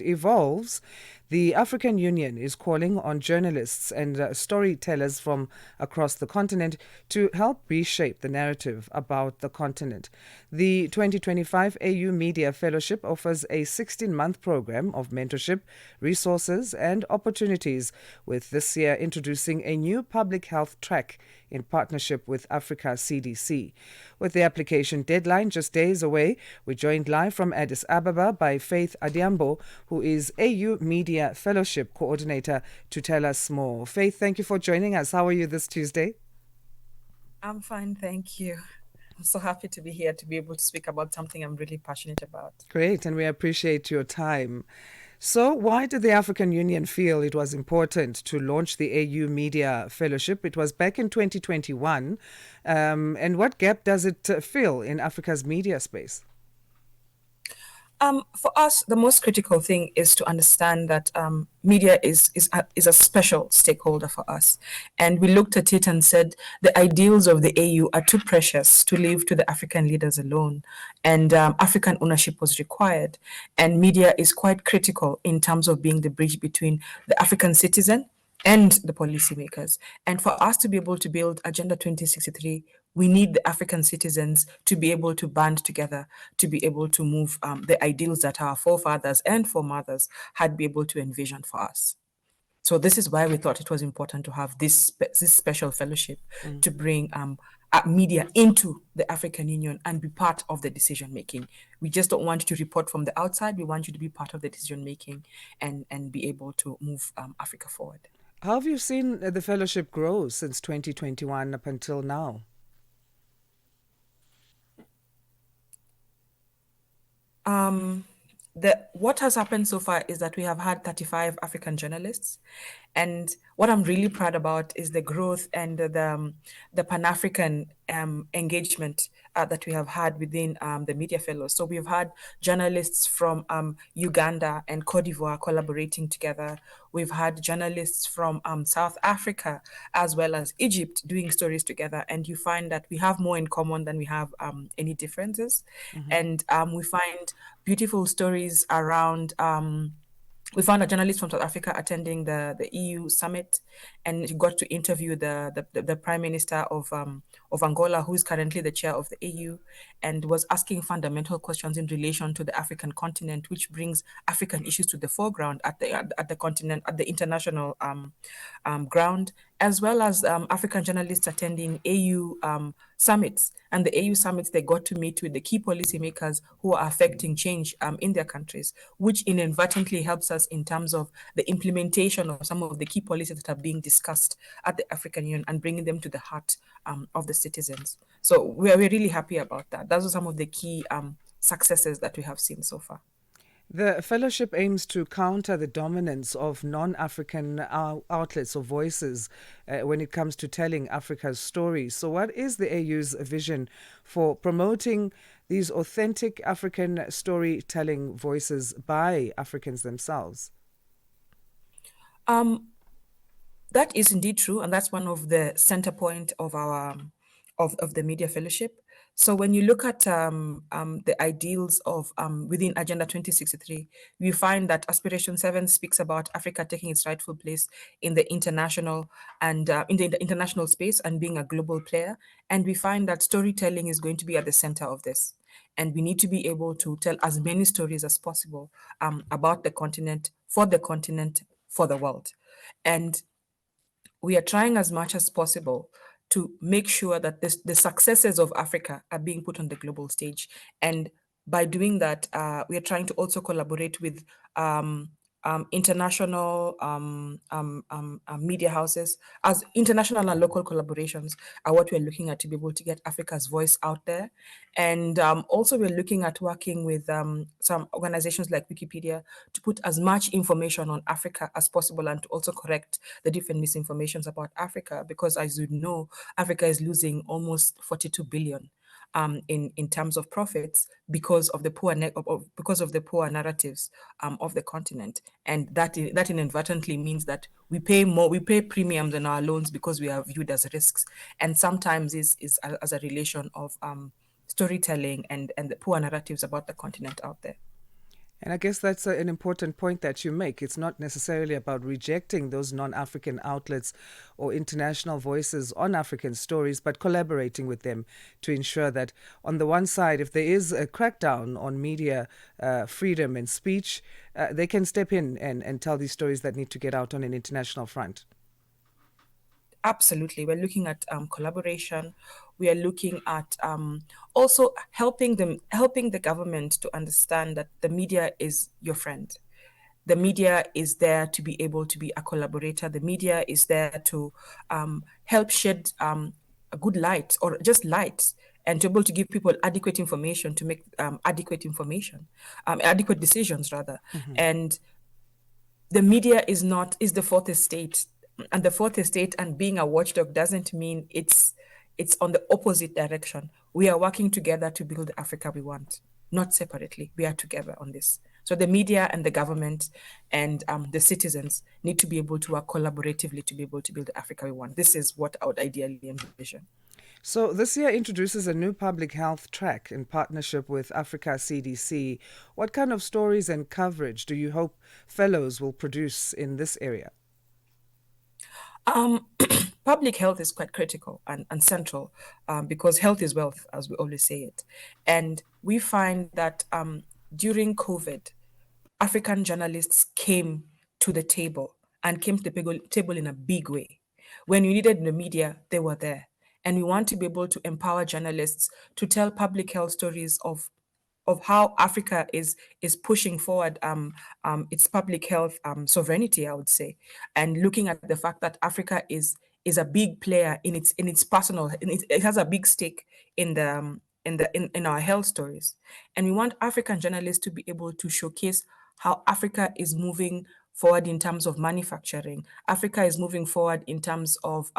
evolves, the African Union is calling on journalists and storytellers from across the continent to help reshape the narrative about the continent. The 2025 AU Media Fellowship offers a 16-month program of mentorship, resources, and opportunities, with this year introducing a new public health track in partnership with Africa CDC. With the application deadline just days away, we're joined live from Addis Ababa by Faith Adhiambo, who is AU Media Fellowship Coordinator, to tell us more. Faith, thank you for joining us. How are you this Tuesday? I'm fine, thank you. I'm so happy to be here to be able to speak about something I'm really passionate about. Great, and we appreciate your time. So, why did the African Union feel it was important to launch the AU Media Fellowship? It was back in 2021. And what gap does it fill in Africa's media space? For us, the most critical thing is to understand that media is a special stakeholder for us. And we looked at it and said the ideals of the AU are too precious to leave to the African leaders alone. And African ownership was required. And media is quite critical in terms of being the bridge between the African citizen and the policymakers. And for us to be able to build Agenda 2063, we need the African citizens to be able to band together, to be able to move the ideals that our forefathers and foremothers had been able to envision for us. So this is why we thought it was important to have this special fellowship to bring media into the African Union and be part of the decision making. We just don't want you to report from the outside. We want you to be part of the decision making and be able to move Africa forward. How have you seen the fellowship grow since 2021 up until now? What has happened so far is that we have had 35 African journalists, and what I'm really proud about is the growth and the Pan-African engagement that we have had within the Media Fellows. So we've had journalists from Uganda and Cote d'Ivoire collaborating together. We've had journalists from South Africa as well as Egypt doing stories together. And you find that we have more in common than we have any differences. Mm-hmm. And we find beautiful stories around we found a journalist from South Africa attending the EU summit, and he got to interview the Prime Minister of Angola, who is currently the chair of the AU, and was asking fundamental questions in relation to the African continent, which brings African issues to the foreground at the continent, at the international ground, as well as African journalists attending AU summits. And the AU summits, they got to meet with the key policymakers who are affecting change in their countries, which inadvertently helps us in terms of the implementation of some of the key policies that are being discussed at the African Union and bringing them to the heart of the citizens. So we're really happy about that. Those are some of the key successes that we have seen so far. The fellowship aims to counter the dominance of non-African outlets or voices when it comes to telling Africa's stories. So what is the AU's vision for promoting these authentic African storytelling voices by Africans themselves? That is indeed true, and that's one of the center point of our of the media fellowship. So when you look at the ideals of within Agenda 2063, we find that Aspiration 7 speaks about Africa taking its rightful place in the international and in the international space and being a global player. And we find that storytelling is going to be at the center of this. And we need to be able to tell as many stories as possible about the continent, for the world. And we are trying as much as possible to make sure that the successes of Africa are being put on the global stage. And by doing that, we are trying to also collaborate with international media houses, as international and local collaborations are what we're looking at to be able to get Africa's voice out there. And also we're looking at working with some organizations like Wikipedia to put as much information on Africa as possible and to also correct the different misinformations about Africa, because as you know, Africa is losing almost 42 billion in terms of profits because of the because of the poor narratives of the continent, and that inadvertently means that we pay premiums on our loans because we are viewed as risks, and sometimes is as a relation of storytelling and the poor narratives about the continent out there. And I guess that's an important point that you make. It's not necessarily about rejecting those non African outlets or international voices on African stories, but collaborating with them to ensure that, on the one side, if there is a crackdown on media freedom and speech, they can step in and tell these stories that need to get out on an international front. Absolutely. We're looking at collaboration. We are looking at also helping the government to understand that the media is your friend. The media is there to be able to be a collaborator. The media is there to help shed a good light or just light, and to be able to give people adequate information to make adequate decisions rather. Mm-hmm. And the media is the fourth estate, and the fourth estate and being a watchdog doesn't mean it's on the opposite direction. We are working together to build the Africa we want, not separately. We are together on this. So the media and the government and the citizens need to be able to work collaboratively to be able to build the Africa we want. This is what I would ideally envision. So, this year introduces a new public health track in partnership with Africa CDC. What kind of stories and coverage do you hope fellows will produce in this area? Um, Public health is quite critical and central, because health is wealth, as we always say it. And we find that during COVID, African journalists came to the table and came to the table in a big way. When you needed the media, they were there. And we want to be able to empower journalists to tell public health stories of how Africa is pushing forward its public health sovereignty, I would say, and looking at the fact that Africa is a big player in its personal, it has a big stake in the in our health stories, and we want African journalists to be able to showcase how Africa is moving forward in terms of manufacturing. Africa is moving forward in terms of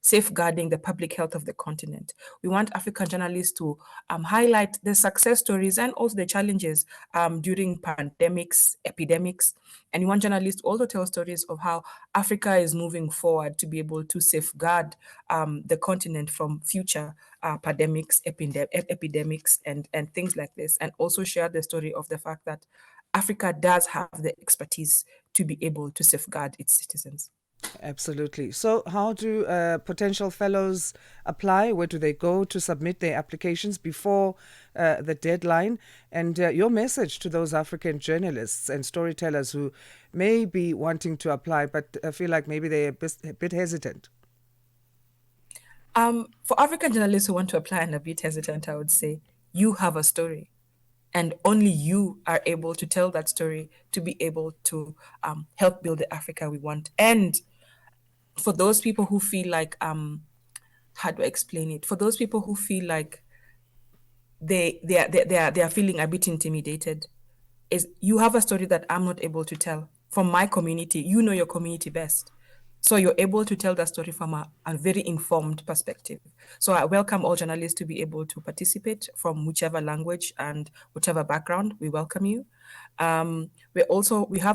safeguarding the public health of the continent. We want African journalists to highlight the success stories and also the challenges during pandemics, epidemics. And we want journalists to also tell stories of how Africa is moving forward to be able to safeguard the continent from future pandemics, epidemics, and things like this. And also share the story of the fact that Africa does have the expertise to be able to safeguard its citizens. Absolutely. So, how do potential fellows apply? Where do they go to submit their applications before the deadline? And your message to those African journalists and storytellers who may be wanting to apply but feel like maybe they're a bit hesitant? For African journalists who want to apply and a bit hesitant, I would say you have a story, and only you are able to tell that story to be able to help build the Africa we want. And for those people who feel like, how do I explain it? For those people who feel like they are feeling a bit intimidated, is you have a story that I'm not able to tell from my community. You know your community best. So you're able to tell that story from a very informed perspective. So I welcome all journalists to be able to participate from whichever language and whichever background. We welcome you. We have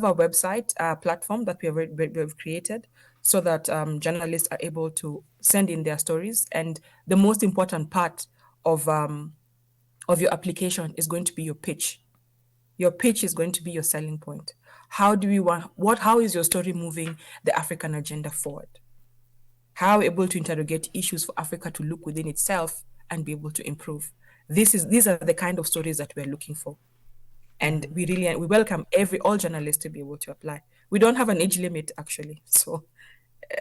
a website platform that we've created so that journalists are able to send in their stories. And the most important part of your application is going to be your pitch. Your pitch is going to be your selling point. How do we want how is your story moving the African agenda forward? How are we able to interrogate issues for Africa to look within itself and be able to improve? These are the kind of stories that we're looking for. And Mm-hmm. we welcome all journalists to be able to apply. We don't have an age limit actually. So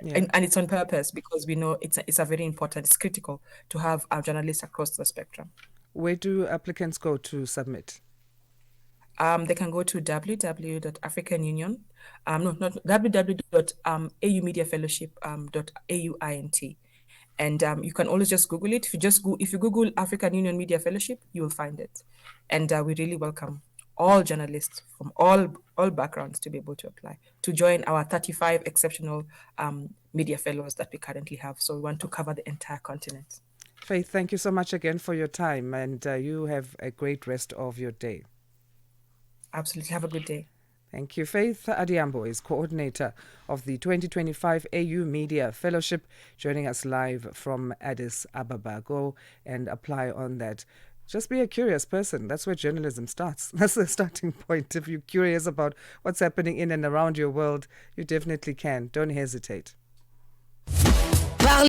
Yeah. and it's on purpose because we know it's a very important, it's critical to have our journalists across the spectrum. Where do applicants go to submit? They can go to www.africanunion, no, not www.aumediafellowship.auint. And you can always just Google it. If you Google African Union Media Fellowship, you will find it. And we really welcome all journalists from all backgrounds to be able to apply to join our 35 exceptional media fellows that we currently have. So we want to cover the entire continent. Faith, thank you so much again for your time, and you have a great rest of your day. Absolutely. Have a good day. Thank you. Faith Adhiambo is coordinator of the 2025 AU Media Fellowship, joining us live from Addis Ababa. Go and apply on that. Just be a curious person. That's where journalism starts. That's the starting point. If you're curious about what's happening in and around your world, you definitely can. Don't hesitate.